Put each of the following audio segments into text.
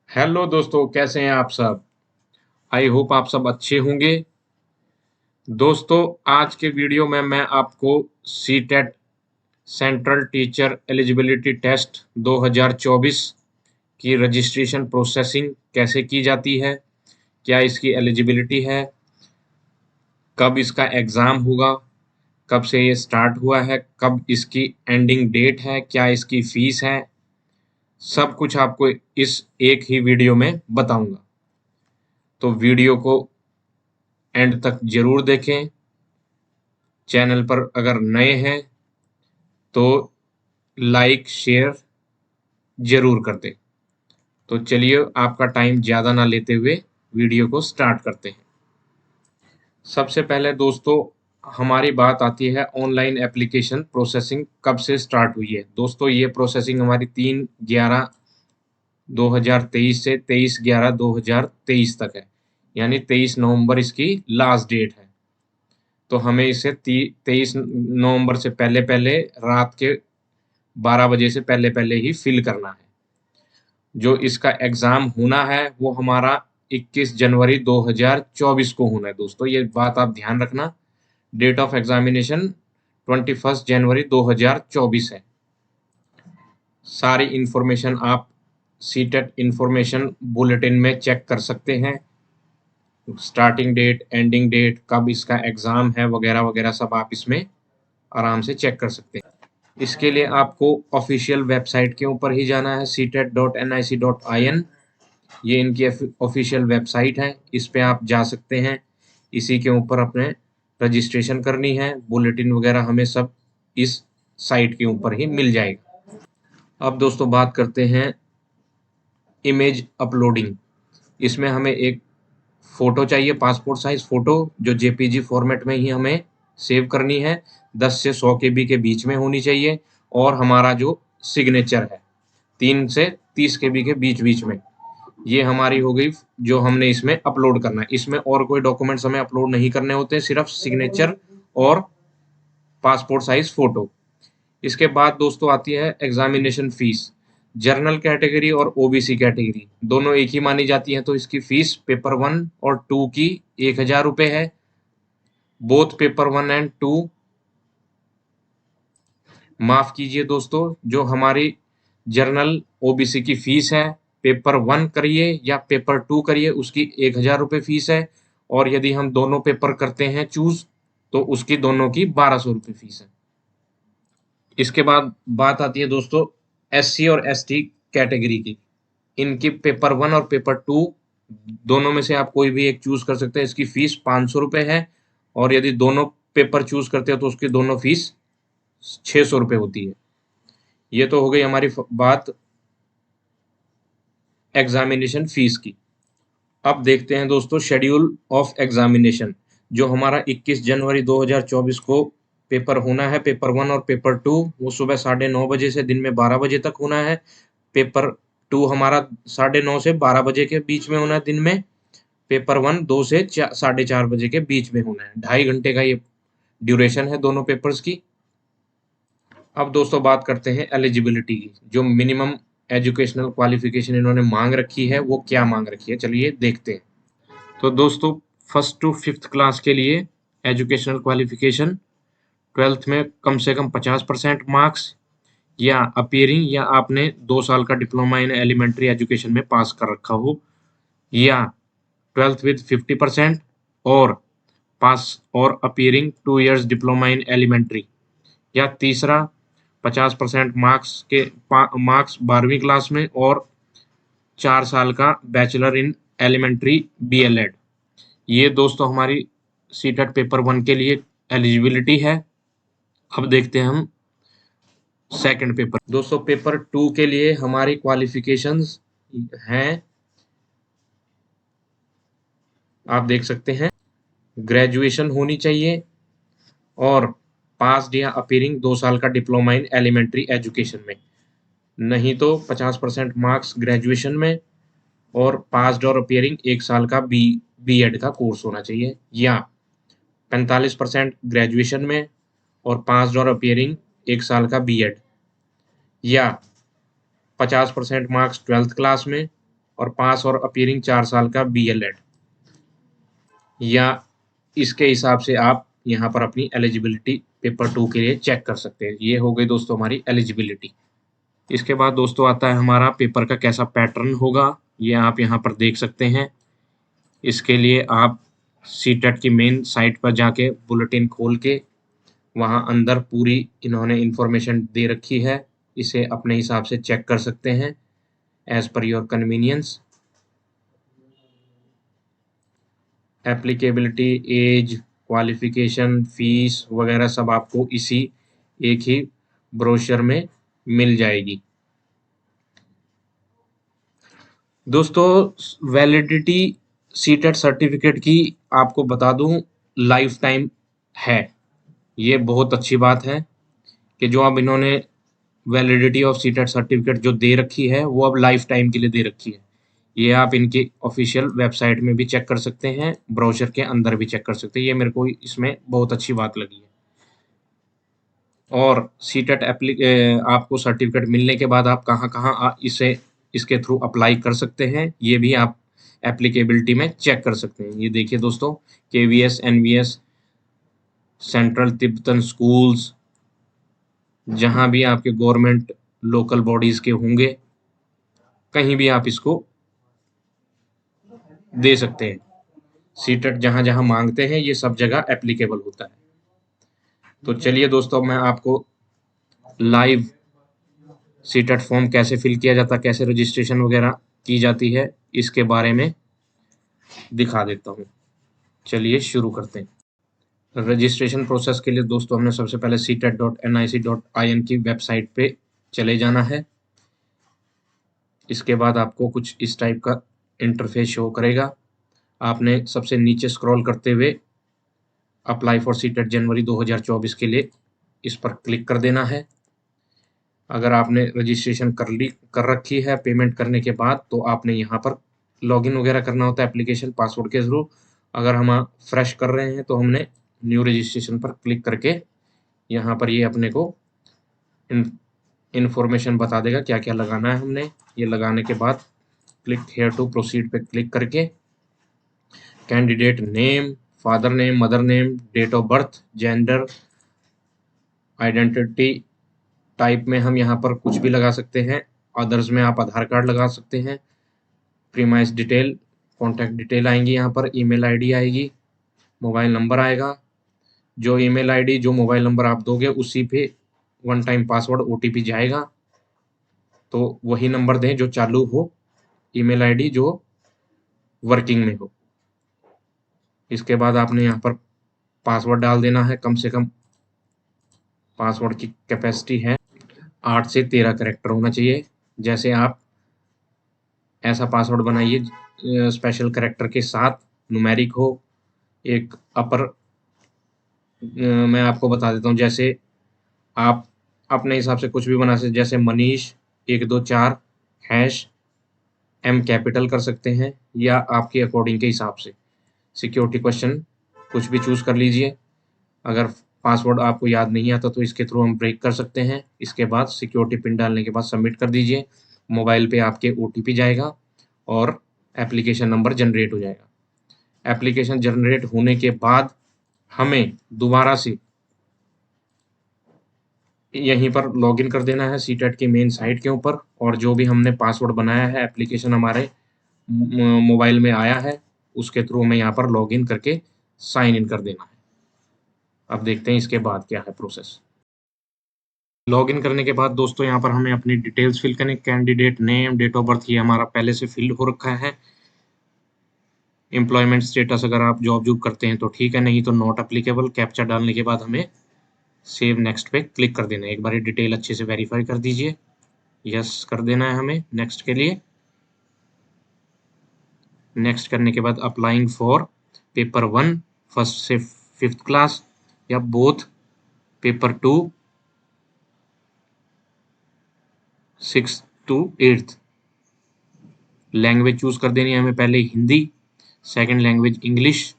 Hello दोस्तों, कैसे हैं आप सब। आई होप आप सब अच्छे होंगे। दोस्तों, आज के वीडियो में मैं आपको CTET central teacher eligibility test 2024 की रजिस्ट्रेशन प्रोसेसिंग कैसे की जाती है, क्या इसकी एलिजिबिलिटी है, कब इसका एग्ज़ाम होगा, कब से ये स्टार्ट हुआ है, कब इसकी एंडिंग डेट है, क्या इसकी फ़ीस है, सब कुछ आपको इस एक ही वीडियो में बताऊंगा। तो वीडियो को एंड तक ज़रूर देखें। चैनल पर अगर नए हैं तो लाइक शेयर ज़रूर कर दें। तो चलिए, आपका टाइम ज़्यादा ना लेते हुए वीडियो को स्टार्ट करते हैं। सबसे पहले दोस्तों, हमारी बात आती है ऑनलाइन एप्लीकेशन प्रोसेसिंग कब से स्टार्ट हुई है। दोस्तों, ये प्रोसेसिंग हमारी 3/11/2023 से 23/11/2023 तक है, यानी 23 नवंबर इसकी लास्ट डेट है। तो हमें इसे 23 नवंबर से पहले पहले रात के 12 बजे से पहले पहले ही फिल करना है। जो इसका एग्ज़ाम होना है वो हमारा 21 जनवरी 2024 को होना है। दोस्तों, ये बात आप ध्यान रखना। डेट ऑफ एग्जामिनेशन 21 जनवरी 2024 है। सारी इन्फॉर्मेशन आप सीटेट इन्फॉर्मेशन बुलेटिन में चेक कर सकते हैं। स्टार्टिंग डेट, एंडिंग डेट, कब इसका एग्ज़ाम है, वगैरह वगैरह सब आप इसमें आराम से चेक कर सकते हैं। इसके लिए आपको ऑफिशियल वेबसाइट के ऊपर ही जाना है, ctet.nic.in। ये इनकी ऑफिशियल वेबसाइट है, इस पे आप जा सकते हैं। इसी के ऊपर अपने रजिस्ट्रेशन करनी है। बुलेटिन वगैरह हमें सब इस साइट के ऊपर ही मिल जाएगा। अब दोस्तों, बात करते हैं इमेज अपलोडिंग। इसमें हमें एक फ़ोटो चाहिए, पासपोर्ट साइज़ फ़ोटो, जो जेपीजी फॉर्मेट में ही हमें सेव करनी है। 10 से 100 केबी के बीच में होनी चाहिए। और हमारा जो सिग्नेचर है 3 से 30 केबी के बीच-बीच में। ये हमारी हो गई जो हमने इसमें अपलोड करना है। इसमें और कोई डॉक्यूमेंट्स हमें अपलोड नहीं करने होते, सिर्फ सिग्नेचर और पासपोर्ट साइज़ फ़ोटो। इसके बाद दोस्तों आती है एग्जामिनेशन फीस। जनरल कैटेगरी और ओबीसी कैटेगरी दोनों एक ही मानी जाती हैं, तो इसकी फीस पेपर 1 और 2 की 1000 रुपये है। बोथ पेपर 1 एंड 2, माफ कीजिए दोस्तों, जो हमारी जनरल ओबीसी की फीस है, पेपर 1 करिए या पेपर 2 करिए, उसकी 1000 रुपये फीस है। और यदि हम दोनों पेपर करते हैं चूज, तो उसकी दोनों की 1200 रुपये फीस है। इसके बाद बात आती है दोस्तों एससी और एसटी कैटेगरी की। इनकी पेपर 1 और पेपर 2 दोनों में से आप कोई भी एक चूज कर सकते हैं। इसकी फीस 500 रुपये है। और यदि दोनों पेपर चूज करते हैं तो उसकी दोनों फीस 600 रुपये होती है। ये तो हो गई हमारी बात एग्जामिनेशन फीस की। अब देखते हैं दोस्तों शेड्यूल ऑफ एग्जामिनेशन। जो हमारा 21 जनवरी 2024 को पेपर होना है, पेपर 1 और पेपर 2, वो सुबह 9:30 बजे से दिन में 12 बजे तक होना है। पेपर 2 हमारा 9:30 से 12 बजे के बीच में होना है दिन में। पेपर 1 2 से 4:30 बजे के बीच में होना है। 2.5 घंटे का ये ड्यूरेशन है दोनों पेपर्स की। अब दोस्तों बात करते हैं एलिजिबिलिटी की। जो मिनिमम एजुकेशनल क्वालिफिकेशन इन्होंने मांग रखी है, वो क्या मांग रखी है, चलिए देखते हैं। तो दोस्तों, फर्स्ट टू फिफ्थ क्लास के लिए एजुकेशनल क्वालिफिकेशन 12th में कम से कम 50% मार्क्स, या अपीयरिंग, या आपने 2 साल का डिप्लोमा इन एलिमेंट्री एजुकेशन में पास कर रखा हो, या 12th विद 50%, और पास और appearing 2 years diploma in elementary, या तीसरा 50% मार्क्स के मार्क्स 12वीं क्लास में और 4 साल का बैचलर इन एलिमेंट्री बीएलएड। ये दोस्तों हमारी सीटेट पेपर 1 के लिए एलिजिबिलिटी है। अब देखते हैं हम सेकंड पेपर। दोस्तों, पेपर 2 के लिए हमारी क्वालिफिकेशंस हैं, आप देख सकते हैं। ग्रेजुएशन होनी चाहिए और पास्ड या अपीयरिंग 2 साल का डिप्लोमा इन एलिमेंट्री एजुकेशन में, नहीं तो 50% मार्क्स ग्रेजुएशन में और पास्ड और अपीयरिंग 1 साल का बीएड का कोर्स होना चाहिए, या 45% ग्रेजुएशन में और पास्ड और अपीयरिंग 1 साल का बीएड, या 50% मार्क्स 12th क्लास में और पास और अपीयरिंग 4 साल का BLED, या इसके हिसाब से आप यहाँ पर अपनी एलिजिबिलिटी पेपर 2 के लिए चेक कर सकते हैं। ये हो गई दोस्तों हमारी एलिजिबिलिटी। इसके बाद दोस्तों आता है हमारा पेपर का कैसा पैटर्न होगा, ये आप यहाँ पर देख सकते हैं। इसके लिए आप सीटेट की मेन साइट पर जाके बुलेटिन खोल के वहाँ अंदर पूरी इन्होंने इंफॉर्मेशन दे रखी है, इसे अपने हिसाब से चेक कर सकते हैं as per your convenience. Applicability, age, qualification, fees वगैरह सब आपको इसी एक ही ब्रोशर में मिल जाएगी। दोस्तों वैलिडिटी सीटेट सर्टिफिकेट की आपको बता दूं लाइफ टाइम है। ये बहुत अच्छी बात है कि जो अब इन्होंने वैलिडिटी ऑफ सीटेट सर्टिफिकेट जो दे रखी है वो अब लाइफ टाइम के लिए दे रखी है। ये आप इनकी ऑफिशियल वेबसाइट में भी चेक कर सकते हैं, ब्राउज़र के अंदर भी चेक कर सकते हैं। ये मेरे को इसमें बहुत अच्छी बात लगी है। और सीटेट आपको सर्टिफिकेट मिलने के बाद आप कहाँ-कहाँ इसे इसके थ्रू अप्लाई कर सकते हैं, ये भी आप एप्लीकेबिलिटी में चेक कर सकते हैं। ये देखिए दोस्तों, KVS, NVS, central Tibetan schools, जहाँ भी आपके गवर्नमेंट लोकल बॉडीज़ के होंगे, कहीं भी आप इसको दे सकते हैं। सीटेट जहाँ-जहाँ मांगते हैं ये सब जगह एप्लीकेबल होता है। तो चलिए दोस्तों, मैं आपको लाइव सीटेट फॉर्म कैसे फिल किया जाता है, कैसे रजिस्ट्रेशन वगैरह की जाती है, इसके बारे में दिखा देता हूँ। चलिए शुरू करते हैं। रजिस्ट्रेशन प्रोसेस के लिए दोस्तों हमने सबसे पहले ctet.nic.in की वेबसाइट पे चले जाना है। इसके बाद आपको कुछ इस टाइप का इंटरफेस शो करेगा। आपने सबसे नीचे स्क्रॉल करते हुए अप्लाई फॉर सीटेट जनवरी 2024 के लिए इस पर क्लिक कर देना है। अगर आपने रजिस्ट्रेशन कर रखी है पेमेंट करने के बाद, तो आपने यहाँ पर लॉगिन वगैरह करना होता है एप्लीकेशन पासवर्ड के थ्रू। अगर हम फ्रेश कर रहे हैं तो हमने न्यू रजिस्ट्रेशन पर क्लिक करके यहाँ पर ये अपने को इन्फॉर्मेशन बता देगा क्या क्या लगाना है हमने। ये लगाने के बाद क्लिक हेयर टू प्रोसीड पे क्लिक करके candidate name, father name, mother name, date of birth, gender, identity type में हम यहाँ पर कुछ भी लगा सकते हैं। अदर्स में आप आधार कार्ड लगा सकते हैं। प्रीमाइस डिटेल, कॉन्टैक्ट डिटेल आएंगी, यहाँ पर ईमेल आईडी आएगी, मोबाइल नंबर आएगा। जो ईमेल आईडी जो मोबाइल नंबर आप दोगे उसी पे वन टाइम पासवर्ड OTP जाएगा, तो वही नंबर दें जो चालू हो, ईमेल आईडी जो वर्किंग में हो। इसके बाद आपने यहाँ पर पासवर्ड डाल देना है। कम से कम पासवर्ड की कैपेसिटी है 8 से 13 कैरेक्टर होना चाहिए। जैसे आप ऐसा पासवर्ड बनाइए स्पेशल कैरेक्टर के साथ, न्यूमेरिक हो। एक अपर मैं आपको बता देता हूँ, जैसे आप अपने हिसाब से कुछ भी बना सकते, जैसे मनीष 124 हैश M कैपिटल कर सकते हैं, या आपके अकॉर्डिंग के हिसाब से। सिक्योरिटी क्वेश्चन कुछ भी चूज कर लीजिए। अगर पासवर्ड आपको याद नहीं आता तो इसके थ्रू हम ब्रेक कर सकते हैं। इसके बाद सिक्योरिटी पिन डालने के बाद सबमिट कर दीजिए। मोबाइल पे आपके OTP जाएगा और एप्लीकेशन नंबर जनरेट हो जाएगा। एप्लीकेशन जनरेट होने के बाद हमें दोबारा से यहीं पर लॉगिन कर देना है सीटेट की मेन साइट के ऊपर, और जो भी हमने पासवर्ड बनाया है एप्लीकेशन हमारे मोबाइल में आया है उसके थ्रू हमें यहाँ पर लॉगिन करके साइन इन कर देना है। अब देखते हैं इसके बाद क्या है प्रोसेस। लॉगिन करने के बाद दोस्तों यहाँ पर हमें अपनी डिटेल्स फिल करनी। Candidate name, date of birth, ये हमारा पहले से फिल हो रखा है। एम्प्लॉयमेंट स्टेटस, अगर आप जॉब करते हैं तो ठीक है, नहीं तो नॉट एप्लीकेबल। कैप्चा डालने के बाद हमें सेव नेक्स्ट पे क्लिक कर देना है। एक बार डिटेल अच्छे से वेरीफाई कर दीजिए। यस कर देना है हमें नेक्स्ट के लिए। नेक्स्ट करने के बाद अप्लाइंग फॉर पेपर 1 फर्स्ट से 5th क्लास या both paper 2 6th to 8th। Language choose कर देनी है हमें पहले Hindi, second language English.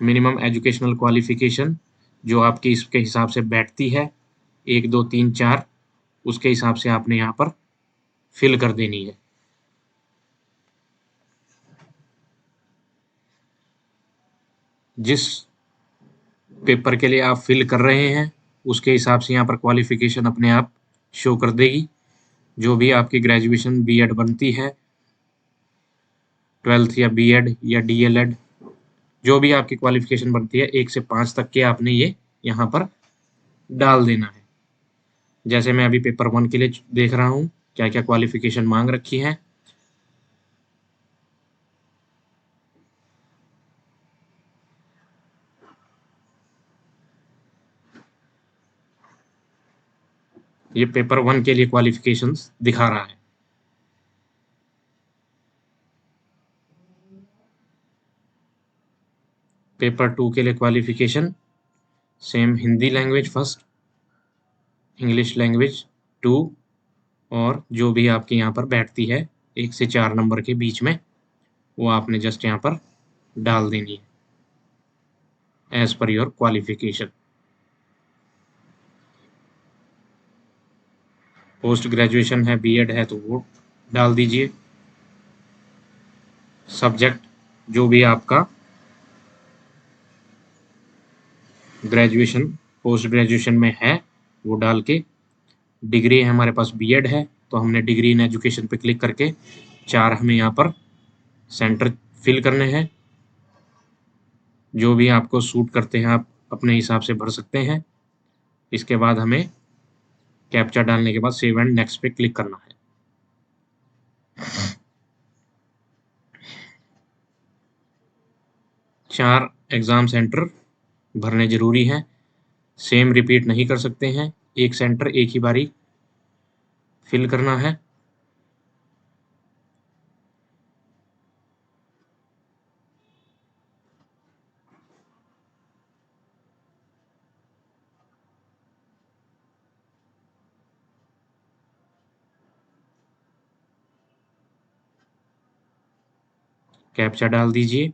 Minimum educational qualification जो आपकी इसके हिसाब से बैठती है 1 2 3 4, उसके हिसाब से आपने यहाँ पर फिल कर देनी है। जिस पेपर के लिए आप फिल कर रहे हैं उसके हिसाब से यहाँ पर क्वालिफिकेशन अपने आप शो कर देगी। जो भी आपकी ग्रेजुएशन बीएड बनती है, 12th या बीएड या डीएलएड, जो भी आपकी क्वालिफिकेशन बनती है 1 से 5 तक के आपने ये यहाँ पर डाल देना है। जैसे मैं अभी पेपर 1 के लिए देख रहा हूँ क्या क्या क्वालिफिकेशन मांग रखी है। ये पेपर 1 के लिए क्वालिफिकेशंस दिखा रहा है। पेपर 2 के लिए qualification same Hindi language first, English language 2, और जो भी आपके यहाँ पर बैठती है 1 से 4 नंबर के बीच में, वो आपने जस्ट यहाँ पर डाल देनी है as per your qualification. Post graduation है, बीएड है, तो वो डाल दीजिए। सब्जेक्ट जो भी आपका ग्रेजुएशन पोस्ट ग्रेजुएशन में है वो डाल के, डिग्री है हमारे पास बीएड है तो हमने डिग्री इन एजुकेशन पे क्लिक करके 4 हमें यहाँ पर सेंटर फिल करने हैं। जो भी आपको सूट करते हैं आप अपने हिसाब से भर सकते हैं। इसके बाद हमें कैप्चा डालने के बाद सेव एंड नेक्स्ट पे क्लिक करना है। चार एग्ज़ाम सेंटर भरने ज़रूरी हैं, सेम रिपीट नहीं कर सकते हैं, एक सेंटर एक ही बारी फिल करना है। कैप्चा डाल दीजिए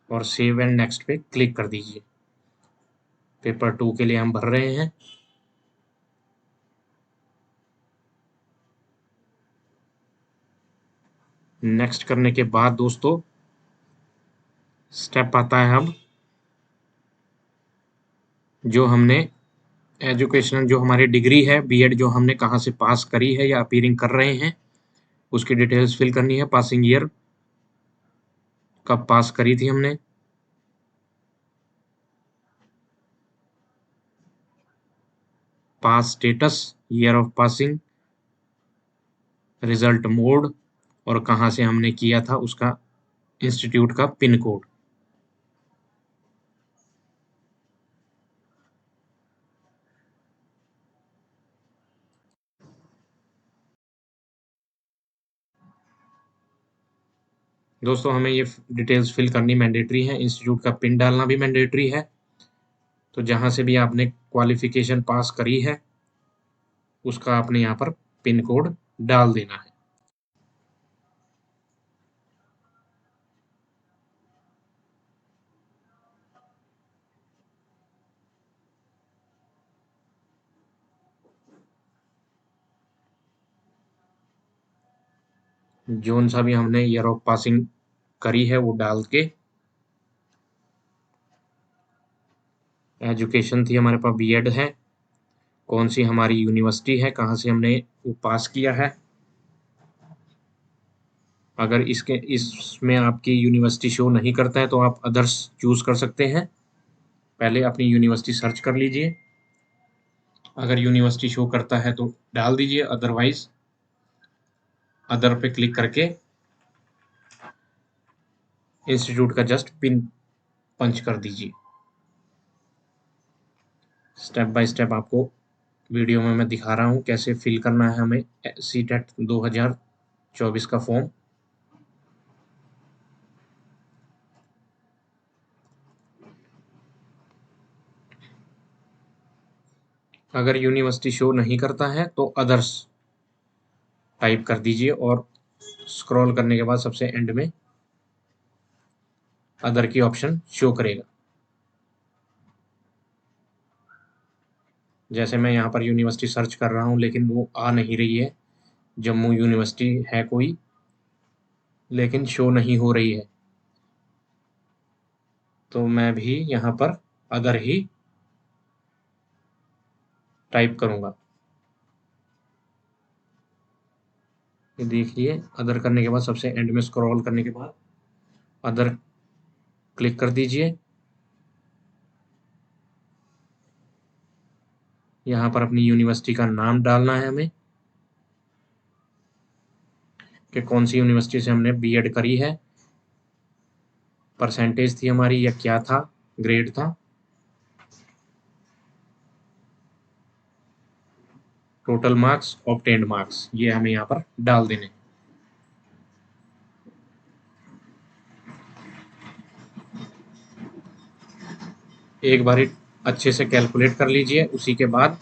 और सेव एंड नेक्स्ट पे क्लिक कर दीजिए। पेपर 2 के लिए हम भर रहे हैं। नेक्स्ट करने के बाद दोस्तों स्टेप आता है अब जो हमने एजुकेशन, जो हमारी डिग्री है बीएड, जो हमने कहाँ से पास करी है या अपीयरिंग कर रहे हैं, उसकी डिटेल्स फिल करनी है। पासिंग ईयर कब पास करी थी हमने, pass status, year of passing, result mode, और कहाँ से हमने किया था उसका इंस्टीट्यूट का पिन कोड। दोस्तों हमें ये डिटेल्स फिल करनी मैंडेटरी है, इंस्टीट्यूट का पिन डालना भी मैंडेटरी है। तो जहाँ से भी आपने क्वालिफिकेशन पास करी है उसका आपने यहाँ पर पिन कोड डाल देना है। जोन सा भी हमने ईयर ऑफ पासिंग करी है वो डाल के, एजुकेशन थी हमारे पास बीएड है, कौन सी हमारी यूनिवर्सिटी है, कहाँ से हमने वो पास किया है। अगर इसमें आपकी यूनिवर्सिटी शो नहीं करता है तो आप अदर्स चूज कर सकते हैं। पहले अपनी यूनिवर्सिटी सर्च कर लीजिए, अगर यूनिवर्सिटी शो करता है तो डाल दीजिए, अदरवाइज अदर पे क्लिक करके इंस्टीट्यूट का जस्ट पिन पंच कर दीजिए। स्टेप बाय स्टेप आपको वीडियो में मैं दिखा रहा हूँ कैसे फिल करना है हमें सीटेट 2024 का फॉर्म। अगर यूनिवर्सिटी शो नहीं करता है तो अदर्स टाइप कर दीजिए और स्क्रॉल करने के बाद सबसे एंड में अदर की ऑप्शन शो करेगा। जैसे मैं यहाँ पर यूनिवर्सिटी सर्च कर रहा हूँ लेकिन वो आ नहीं रही है, जम्मू यूनिवर्सिटी है कोई लेकिन शो नहीं हो रही है। तो मैं भी यहाँ पर अदर ही टाइप करूँगा। ये देखिए, अदर करने के बाद सबसे एंड में स्क्रॉल करने के बाद अदर क्लिक कर दीजिए। यहाँ पर अपनी यूनिवर्सिटी का नाम डालना है हमें कि कौन सी यूनिवर्सिटी से हमने बीएड करी है, परसेंटेज थी हमारी या क्या था, ग्रेड था, टोटल मार्क्स, ऑब्टेन्ड मार्क्स, ये हमें यहाँ पर डाल देने। एक बार अच्छे से कैलकुलेट कर लीजिए। उसी के बाद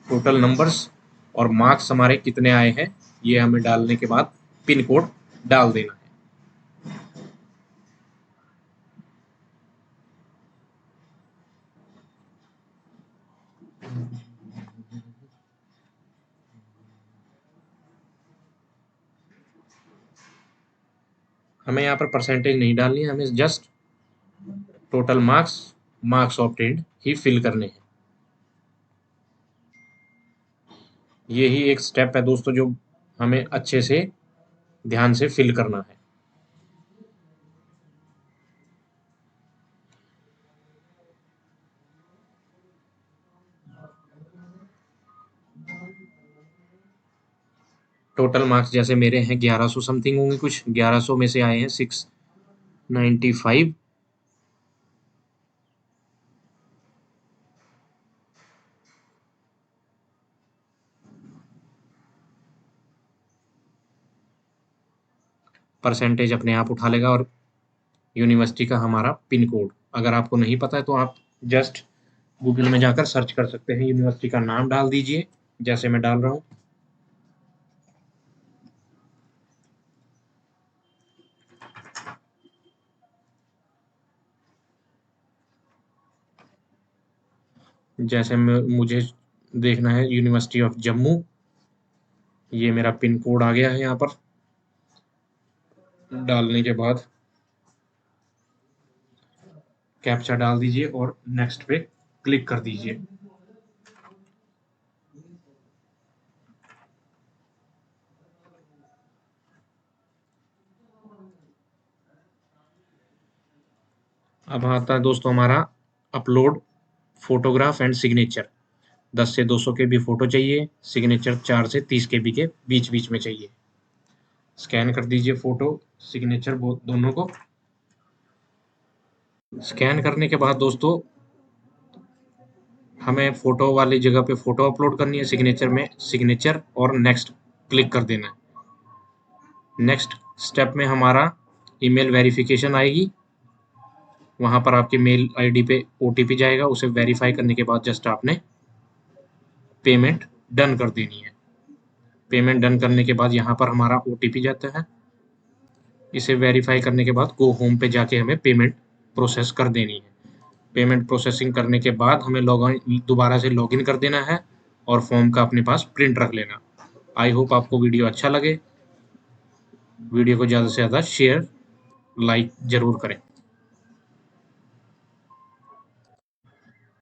टोटल नंबर्स और मार्क्स हमारे कितने आए हैं ये हमें डालने के बाद पिन कोड डाल देना है। हमें यहाँ पर परसेंटेज नहीं डालनी है, हमें just total marks, marks obtained ही फिल करने हैं। यही एक स्टेप है दोस्तों जो हमें अच्छे से ध्यान से फिल करना है। टोटल मार्क्स जैसे मेरे हैं 1100 समथिंग होंगे, कुछ 1100 में से आए हैं 695। परसेंटेज अपने आप उठा लेगा और यूनिवर्सिटी का हमारा पिन कोड। अगर आपको नहीं पता है तो आप जस्ट गूगल में जाकर सर्च कर सकते हैं, यूनिवर्सिटी का नाम डाल दीजिए जैसे मैं डाल रहा हूँ। जैसे मुझे देखना है यूनिवर्सिटी ऑफ जम्मू, ये मेरा पिन कोड आ गया है। यहाँ पर डालने के बाद कैप्चा डाल दीजिए और नेक्स्ट पे क्लिक कर दीजिए। अब आता है दोस्तों हमारा अपलोड फोटोग्राफ एंड सिग्नेचर। 10 से 200 के भी फोटो चाहिए, सिग्नेचर 4 से 30 के बी के बीच बीच में चाहिए। स्कैन कर दीजिए फोटो सिग्नेचर दोनों को। स्कैन करने के बाद दोस्तों हमें फोटो वाली जगह पे फोटो अपलोड करनी है, सिग्नेचर में सिग्नेचर और नेक्स्ट क्लिक कर देना है। नेक्स्ट स्टेप में हमारा ईमेल वेरिफिकेशन आएगी, वहां पर आपके मेल आईडी पे ओटीपी जाएगा, उसे वेरीफाई करने के बाद जस्ट आपने पेमेंट डन कर देनी है। पेमेंट डन करने के बाद यहाँ पर हमारा ओटीपी जाता है, इसे वेरीफाई करने के बाद गो होम पे जाके हमें पेमेंट प्रोसेस कर देनी है। पेमेंट प्रोसेसिंग करने के बाद हमें दोबारा से लॉगिन कर देना है और फॉर्म का अपने पास प्रिंट रख लेना। आई होप आपको वीडियो अच्छा लगे। वीडियो को ज़्यादा से ज़्यादा शेयर, लाइक ज़रूर करें।